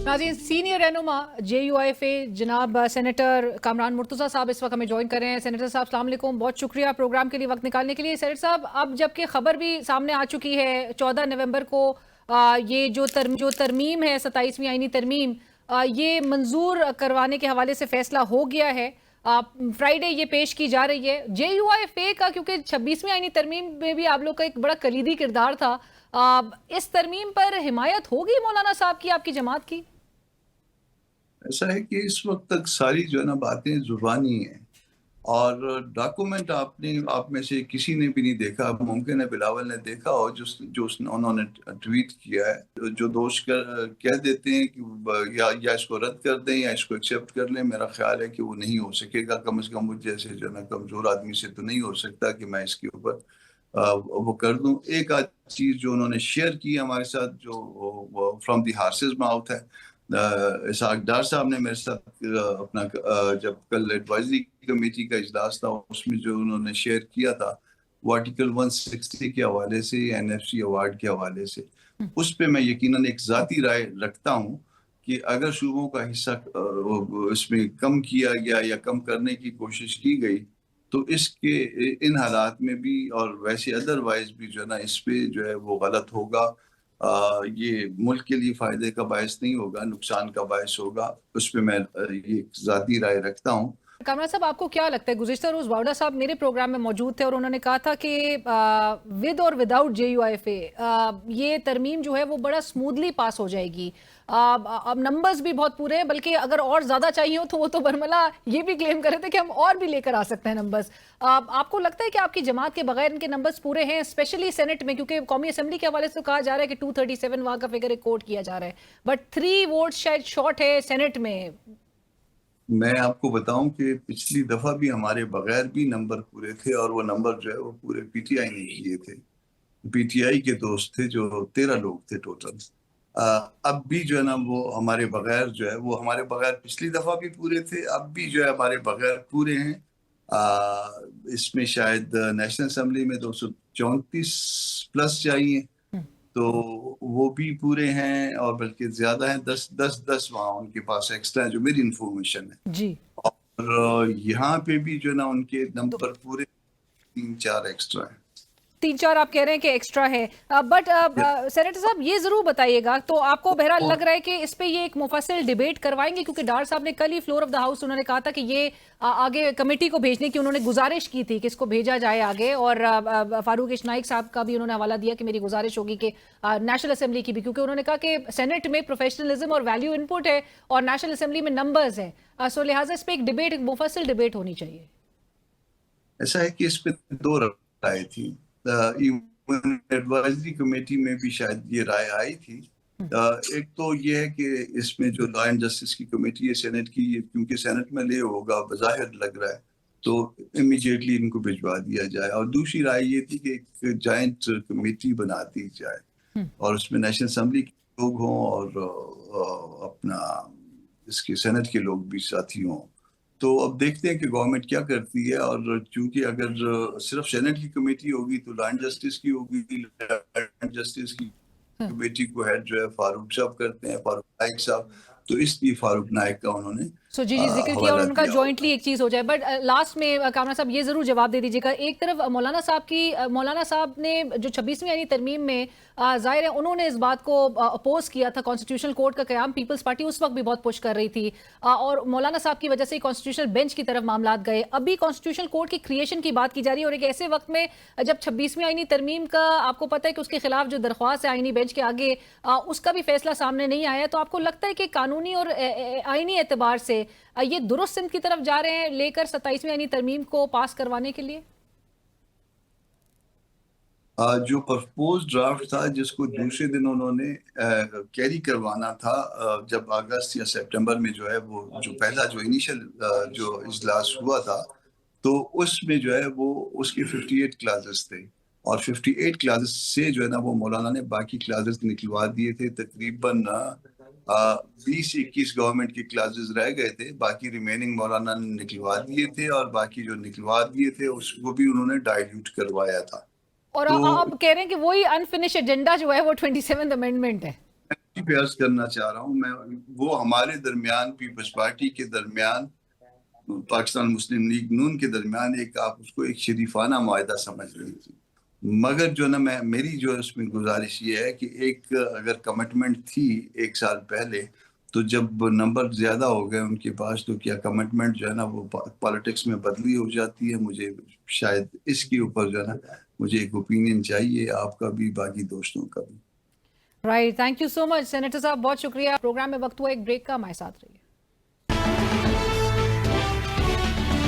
नाज़रीन, सीनियर रहनुमा JUIFA जनाब सेनेटर कामरान मुर्तज़ा साहब इस वक्त हमें ज्वाइन कर रहे हैं। सेनेटर साहब अस्सलाम वालेकुम, बहुत शुक्रिया प्रोग्राम के लिए वक्त निकालने के लिए। सेनेटर साहब, अब जबकि खबर भी सामने आ चुकी है 14 नवंबर को ये जो तरमीम है 27वीं आईनी तरमीम, ये मंजूर करवाने के हवाले से फैसला हो गया है। फ्राइडे ये पेश की जा रही है। JUIFA का, क्योंकि 26वीं आईनी तरमीम में भी आप लोग का एक बड़ा कलीदी किरदार था, इस तरमीम पर हिमायत होगी मौलाना साहब की, आपकी जमात की? ऐसा है कि इस वक्त तक सारी जो है ना बातें जुबानी हैं और डॉक्यूमेंट आप में से किसी ने भी नहीं देखा। मुमकिन है बिलावल ने देखा हो जो उन्होंने ट्वीट किया है। जो दोस्त कह देते हैं कि या इसको रद्द कर दें या इसको एक्सेप्ट कर लें, मेरा ख्याल है कि वो नहीं हो सकेगा। कम से कम मुझ जैसे जो ना कमजोर आदमी से तो नहीं हो सकता कि मैं इसके ऊपर वो कर दूं। एक आध चीज जो उन्होंने शेयर की हमारे साथ, जो फ्रॉम दी हार्सेस माउथ है, इसहाक डार साहब ने मेरे साथ अपना जब कल एडवाइजरी कमेटी का इजलास था उसमें जो उन्होंने शेयर किया था वो आर्टिकल 160 के हवाले से, NFC अवार्ड के हवाले से, उस पे मैं यकीनन एक ज़ाती राय रखता हूँ कि अगर सूबों का हिस्सा इसमें कम किया गया या कम करने की कोशिश की गई तो इसके इन हालात में भी और वैसे अदरवाइज भी जो है ना इस पे जो है वो गलत होगा। ये मुल्क के लिए फायदे का बायस नहीं होगा, नुकसान का बायस होगा। उस पर मैं ये ज़ाती राय रखता हूँ। कामरान साहब, आपको क्या लगता है? गुज़िश्ता रोज़ वाउडा साहब मेरे प्रोग्राम में मौजूद थे और उन्होंने कहा था कि विद और विदाउट JUIFA ये तरमीम जो है वो बड़ा स्मूथली पास हो जाएगी। अब नंबर्स भी बहुत पूरे हैं, बल्कि अगर और ज़्यादा चाहिए हो तो वो तो बरमला ये भी क्लेम कर रहे थे कि हम और भी लेकर आ सकते हैं नंबर्स। आपको लगता है कि आपकी जमात के बगैर इनके नंबर्स पूरे हैं, स्पेशली सेनेट में? क्योंकि कौमी असम्बली के हवाले से तो कहा जा रहा है कि 237 वहाँ का फिगर कोट किया जा रहा है, बट 3 वोट शायद शॉर्ट है सेनेट में। मैं आपको बताऊं कि पिछली दफा भी हमारे बगैर भी नंबर पूरे थे और वो नंबर जो है वो पूरे PTI ने किए थे। PTI के दोस्त थे जो 13 लोग थे टोटल। अब भी जो है ना वो हमारे बगैर जो है वो हमारे बगैर पिछली दफा भी पूरे थे, अब भी जो है हमारे बगैर पूरे हैं। इसमें शायद नेशनल असेंबली में 234 प्लस चाहिए तो वो भी पूरे हैं और बल्कि ज्यादा हैं, 10 वहाँ उनके पास एक्स्ट्रा है जो मेरी इंफॉर्मेशन है। जी। और यहाँ पे भी जो है ना उनके तो नंबर पूरे 3-4 एक्स्ट्रा है। 3-4 आप कह रहे हैं कि एक्स्ट्रा है, बट सेनेटर साहब ये जरूर बताइएगा, तो आपको बहरहाल लग रहा है कि इस पे ये एक मुफस्सिल डिबेट करवाएंगे? क्योंकि डार साहब ने कल ही फ्लोर ऑफ द हाउस उन्होंने कहा था कि ये आगे कमेटी को भेजने की उन्होंने गुजारिश की थी कि इसको भेजा जाए आगे, और फारूक इशनाइक साहब का भी उन्होंने हवाला दिया कि मेरी गुजारिश होगी कि नेशनल असेंबली की भी, क्योंकि उन्होंने कहा कि सेनेट में प्रोफेशनलिज्म और वैल्यू इनपुट है और नेशनल असेंबली में नंबर्स है, सो लिहाजा इस पे एक डिबेट, एक मुफस्सिल डिबेट होनी चाहिए। ऐसा है कि इस पे 2 राय थी। एडवाइजरी कमेटी में भी शायद ये राय आई थी। एक तो ये है कि इसमें जो लॉ एंड जस्टिस की कमेटी है सेनेट की, क्योंकि सेनेट में ले होगा बज़ाहिर लग रहा है तो इमीडिएटली इनको भिजवा दिया जाए। और दूसरी राय ये थी कि एक जॉइंट कमेटी बना दी जाए और उसमें नेशनल असेंबली के लोग हों और अपना इसके सेनेट के लोग भी साथी हों। तो अब देखते हैं कि गवर्नमेंट क्या करती है। और चूंकि अगर सिर्फ सेनेट की कमेटी होगी तो लॉ एंड जस्टिस की होगी। लॉ एंड जस्टिस की कमेटी को हेड जो है फारूक साहब करते हैं, फारूक नाइक साहब, तो इसलिए फारूक नाइक का उन्होंने जी जिक्र किया और उनका जॉइंटली एक चीज हो जाए। बट लास्ट में कामरान साहब ये जरूर जवाब दे दीजिएगा, एक तरफ मौलाना साहब ने जो 26वीं यानी तरमीम में जाहिर है उन्होंने इस बात को अपोज किया था, कॉन्स्टिट्यूशनल कोर्ट का क़याम पीपल्स पार्टी उस वक्त भी बहुत पुश कर रही थी, और मौलाना साहब की वजह से कॉन्स्टिट्यूशनल बेंच की तरफ मामलात गए। अभी कॉन्स्टिट्यूशनल कोर्ट की क्रिएशन की बात की जा रही है और एक ऐसे वक्त में जब 26वीं आईनी तरमीम का आपको पता है कि उसके खिलाफ जो दरख्वास्त है आईनी बेंच के आगे, उसका भी फैसला सामने नहीं आया, तो आपको लगता है कि कानूनी और आईनी एतबार से ये दुरुस्त सिमत की तरफ जा रहे हैं लेकर 27वीं यानी तरमीम को पास करवाने के लिए? जो प्रपोज ड्राफ्ट था जिसको दूसरे दिन उन्होंने कैरी करवाना था, जब अगस्त या सितंबर में जो है वो जो पहला जो इनिशियल जो इजलास हुआ था तो उसमें जो है वो उसके 58 क्लासेस थे और 58 क्लासेस से जो है ना वो मौलाना ने बाकी क्लासेस निकलवा दिए थे। तकरीबन 20-21 गवर्नमेंट के क्लासेस रह गए थे, बाकी रिमेनिंग मौलाना ने निकलवा दिए थे और बाकी जो निकलवा दिए थे उसको भी उन्होंने डाइल्यूट करवाया था। और तो आप कह रहे हैं कि वही अनफिनिश एजेंडा जो है वो 27th अमेंडमेंट है। پہ عرض کرنا چاہ رہا ہوں میں، وہ ہمارے درمیان پیپلز پارٹی کے درمیان، پاکستان مسلم لیگ نون کے درمیان ایک آپ اس کو ایک شریفانہ معاہدہ سمجھ رہی تھی، مگر جو نا میری جو اس میں گزارش یہ ہے کہ ایک اگر کمٹمنٹ تھی 1 سال پہلے، تو جب نمبر زیادہ ہو گئے ان کے پاس تو کیا کمٹمنٹ جو ہے نا وہ پالیٹکس میں بدلی ہو جاتی ہے؟ مجھے شاید اس کے اوپر جو ہے نا مجھے ایک اوپینین چاہیے، آپ کا بھی باقی دوستوں کا بھی۔ Right, thank you so much senator صاحب، بہت شکریہ۔ پروگرام میں وقت ہوا ایک بریک کا، ہمارے ساتھ رہیے۔